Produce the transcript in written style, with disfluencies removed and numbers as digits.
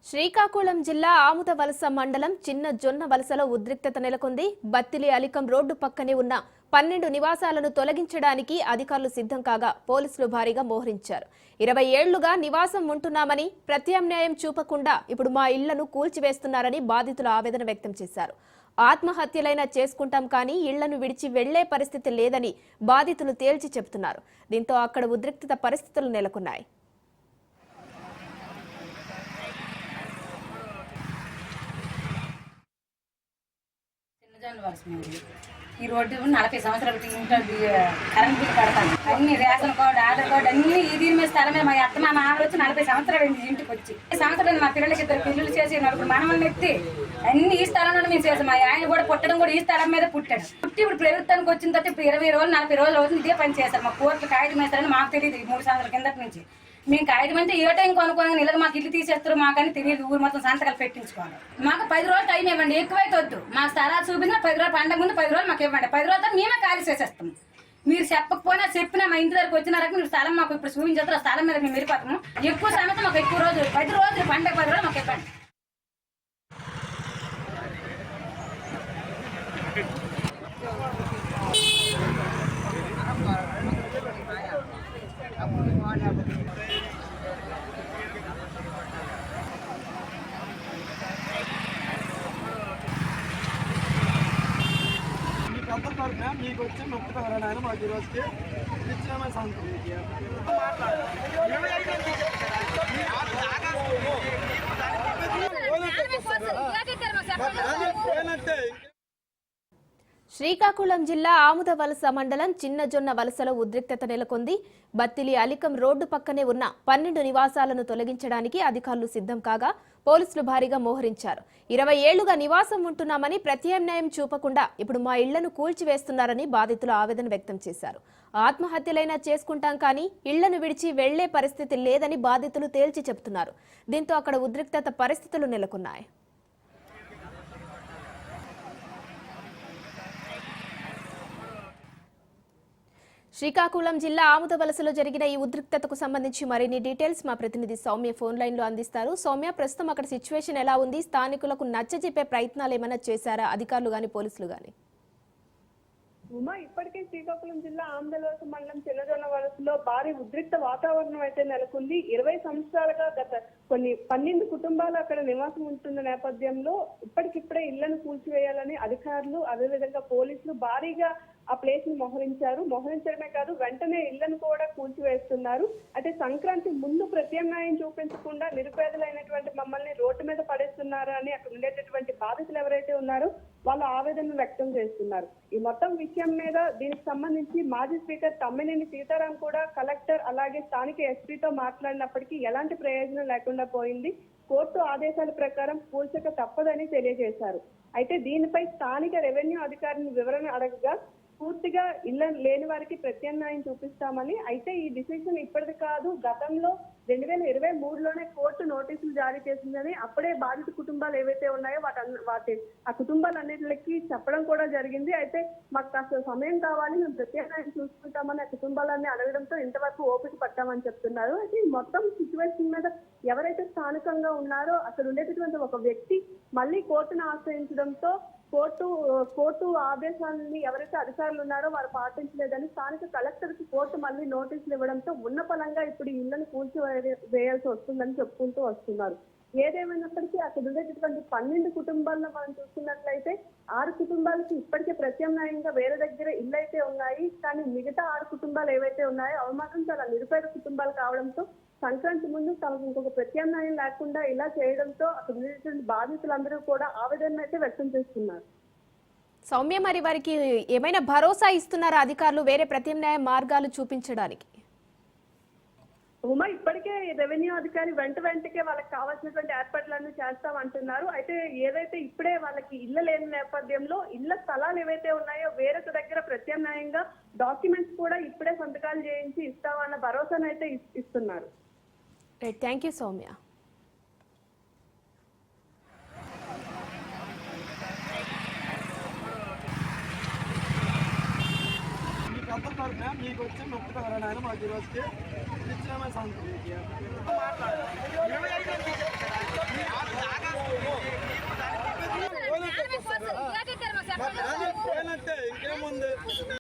శ్రీకాకుళం జిల్లా ఆముదవలస మండలం చిన్న జొన్న వలసలో ఉద్రిక్తత నెలకొంది. బత్తిలి అలికం రోడ్డు పక్కనే ఉన్న 12 నివాసాలను తొలగించడానికి అధికారులు సిద్ధం కాగా పోలీసులు భారీగా మోహరించారు. 20 ఏళ్లుగా నివాసం ఉంటున్నామని ప్రత్యామ్నాయం చూపకుండా ఇప్పుడు మా ఇళ్లను కూల్చివేస్తున్నారని బాధితులు ఆవేదన వ్యక్తం చేశారు. ఆత్మహత్యలైనా చేసుకుంటాం కానీ ఇళ్లను విడిచి వెళ్లే పరిస్థితి లేదని బాధితులు తేల్చి చెబుతున్నారు. దీంతో అక్కడ ఉద్రిక్తత పరిస్థితులు నెలకొన్నాయి. ఈ రోడ్డు 40 సంవత్సరాలు ఇంట్లో కరెంట్ బిల్లు కడతాను. అన్ని రేషన్ కార్డు, ఆధార్ కార్డు అన్ని దీని మీద స్థలమే. మా అత్త మా నాన్న వచ్చి 40 సంవత్సరాలు ఇంటికి వచ్చి సంవత్సరాలు మా పిల్లలకి 2 పిల్లలు చేసి ఇప్పుడు మనమల్ని ఎత్తి అన్ని ఈ స్థలంలో మేము చేసాం. మా ఆయన కూడా పుట్టడం కూడా ఈ స్థలం మీద పుట్టాడు. పుట్టి ఇప్పుడు ప్రభుత్వానికి వచ్చిన తర్వాత ఇప్పుడు 20 రోజులు 40 రోజులు అవుతుంది ఇదే పని చేస్తారు. మా కోర్టులు కాగితం వేస్తారని మాకు తెలియదు. 3 సంవత్సరాల కిందటి నుంచి మేము కాగితం అంటే ఏ టైం కొనుక్కోని ఇలాగ మాకు ఇల్లు తీసేస్తారు మాకని తెలియదు. ఊరు మొత్తం సంతకాలు పెట్టించుకోవాలి. మాకు 10 రోజులు టైం ఇవ్వండి, ఎక్కువైతే వద్దు. మా స్థలాలు చూపించిన 10 రోజులు పండగ ముందు 10 రోజులు మాకు ఇవ్వండి. 10 రోజులతో మేమే ఖాళీ చేసేస్తాము. మీరు చెప్పకపోయినా చెప్పినా మా ఇంటి దగ్గరకు వచ్చినారక మీరు స్థలం మాకు ఇప్పుడు చూపించేస్తారు. ఆ స్థలం మీద మేము వెళ్ళిపోతాము. ఎక్కువ సమయం మాకు ఎక్కువ రోజులు 10 రోజులు పండగ 10 రోజులు మాకు ఇవ్వండి. మీకు వచ్చి మొక్కుతారా నాయన మాకు ఈ రోజుకి ఇచ్చామని సంతృప్తి శ్రీకాకుళం జిల్లా ఆముదవలస మండలం చిన్న జొన్న వలసలో ఉద్రిక్తత నెలకొంది. బత్తిలి అలికం రోడ్డు పక్కనే ఉన్న 12 నివాసాలను తొలగించడానికి అధికారులు సిద్ధం కాగా పోలీసులు భారీగా మోహరించారు. 20 ఏళ్లుగా నివాసం ఉంటున్నామని ప్రత్యామ్నాయం చూపకుండా ఇప్పుడు మా ఇళ్లను కూల్చివేస్తున్నారని బాధితులు ఆవేదన వ్యక్తం చేశారు. ఆత్మహత్యలైనా చేసుకుంటాం కానీ ఇళ్లను విడిచి వెళ్లే పరిస్థితి లేదని బాధితులు తేల్చి చెబుతున్నారు. దీంతో అక్కడ ఉద్రిక్తత పరిస్థితులు నెలకొన్నాయి. శ్రీకాకుళం జిల్లా ఆముదవలసలో జరిగిన ఈ ఉద్రిక్తతకు సంబంధించి మరిన్ని డీటెయిల్స్ మా ప్రతినిధి సౌమ్య ఫోన్ లైన్ లో అందిస్తారు. సౌమ్య, ప్రస్తుతం అక్కడ సిచ్యువేషన్ ఎలా ఉంది? స్థానికులకు నచ్చజెప్పే ప్రయత్నాలు ఏమైనా చేశారా అధికారులు గాని పోలీసులు గాని? ఉమా, ఇప్పటికే శ్రీకాకుళం జిల్లా ఆముదవలస మండలం చిన్నజొన్న వలసలో భారీ ఉద్రిక్త వాతావరణం అయితే నెలకొంది. 20 సంవత్సరాలుగా గత 12 కుటుంబాలు అక్కడ నివాసం ఉంటున్న నేపథ్యంలో ఇప్పటికిప్పుడే ఇళ్లను కూల్చివేయాలని అధికారులు అదేవిధంగా పోలీసులు భారీగా ఆ ప్లేస్ ని మోహరించడమే కాదు వెంటనే ఇళ్లను కూడా కూల్చివేస్తున్నారు. అయితే సంక్రాంతి ముందు ప్రత్యామ్నాయం చూపించకుండా నిరుపేదలైనటువంటి మమ్మల్ని రోడ్డు మీద పడేస్తున్నారు అని అక్కడ ఉండేటటువంటి బాధితులు ఎవరైతే ఉన్నారో వాళ్ళు ఆవేదన వ్యక్తం చేస్తున్నారు. ఈ మొత్తం విషయం మీద దీనికి సంబంధించి మాజీ స్పీకర్ తమ్మినేని సీతారాం కూడా కలెక్టర్ అలాగే స్థానిక ఎస్పీతో మాట్లాడినప్పటికీ ఎలాంటి ప్రయోజనం లేకుండా పోయింది. కోర్టు ఆదేశాల ప్రకారం కూల్చక తప్పదని తెలియజేశారు. అయితే దీనిపై స్థానిక రెవెన్యూ అధికారిని వివరణ అడగగా పూర్తిగా ఇళ్ల లేని వారికి ప్రత్యామ్నాయం చూపిస్తామని, అయితే ఈ డిసిషన్ ఇప్పటిది కాదు, గతంలో 2023లోనే కోర్టు నోటీసులు జారీ చేసిందని అప్పుడే బాధిత కుటుంబాలు ఏవైతే ఉన్నాయో ఆ కుటుంబాలన్నిటికి చెప్పడం కూడా జరిగింది. అయితే మాకు కాస్త సమయం కావాలి, మేము ప్రత్యామ్నాయం చూసుకుంటామని ఆ కుటుంబాలన్నీ అడగడంతో ఇంతవరకు ఓపిక పట్టామని చెప్తున్నారు. అయితే ఈ మొత్తం సిచ్యువేషన్ మీద ఎవరైతే స్థానికంగా ఉన్నారో అక్కడ ఉండేటటువంటి ఒక వ్యక్తి మళ్ళీ కోర్టును ఆశ్రయించడంతో కోర్టు ఆదేశాలని ఎవరైతే అధికారులు ఉన్నారో వారు పాటించలేదని స్థానిక కలెక్టర్ కి కోర్టు మళ్ళీ నోటీసులు ఇవ్వడంతో ఉన్న పలంగా ఇప్పుడు ఇళ్లను కూల్చివేయాల్సి వస్తుందని చెప్పుకుంటూ వస్తున్నారు. ఏదేమైనప్పటికీ అక్కడ ఉండేటటువంటి 12 కుటుంబాలను మనం చూసుకున్నట్లయితే 6 కుటుంబాలకి ఇప్పటికే ప్రత్యామ్నాయంగా వేరే దగ్గర ఇల్లు అయితే ఉన్నాయి. కానీ మిగతా 6 కుటుంబాలు ఏవైతే ఉన్నాయో అవి మాత్రం చాలా నిరుపేద కుటుంబాలు కావడంతో సంక్రాంతి ముందు తమకు ఇంకొక ప్రత్యామ్నాయం లేకుండా ఇలా చేయడంతో అక్కడ ఉండేటువంటి బాధితులందరూ కూడా ఆవేదన అయితే వ్యక్తం చేస్తున్నారు. సౌమ్య, మరి వారికి ఏమైనా భరోసా ఇస్తున్నారా అధికారులు వేరే ప్రత్యామ్నాయ మార్గాలు చూపించడానికి? ఉమా, ఇప్పటికే రెవెన్యూ అధికారి వెంటకే వాళ్ళకి కావాల్సినటువంటి ఏర్పాట్లన్నీ చేస్తామంటున్నారు. అయితే ఏదైతే ఇప్పుడే వాళ్ళకి ఇళ్ల లేని నేపథ్యంలో ఇళ్ల స్థలాలు ఏవైతే ఉన్నాయో వేరొక దగ్గర ప్రత్యామ్నాయంగా డాక్యుమెంట్స్ కూడా ఇప్పుడే సంతకాలు చేయించి ఇస్తామన్న భరోసానైతే ఇస్తున్నారు. Thank you Soumya. మీకు వచ్చి మొక్కుతారా నాయన మాకు ఈ రోజుకి ఇచ్చామని సంతృప్తి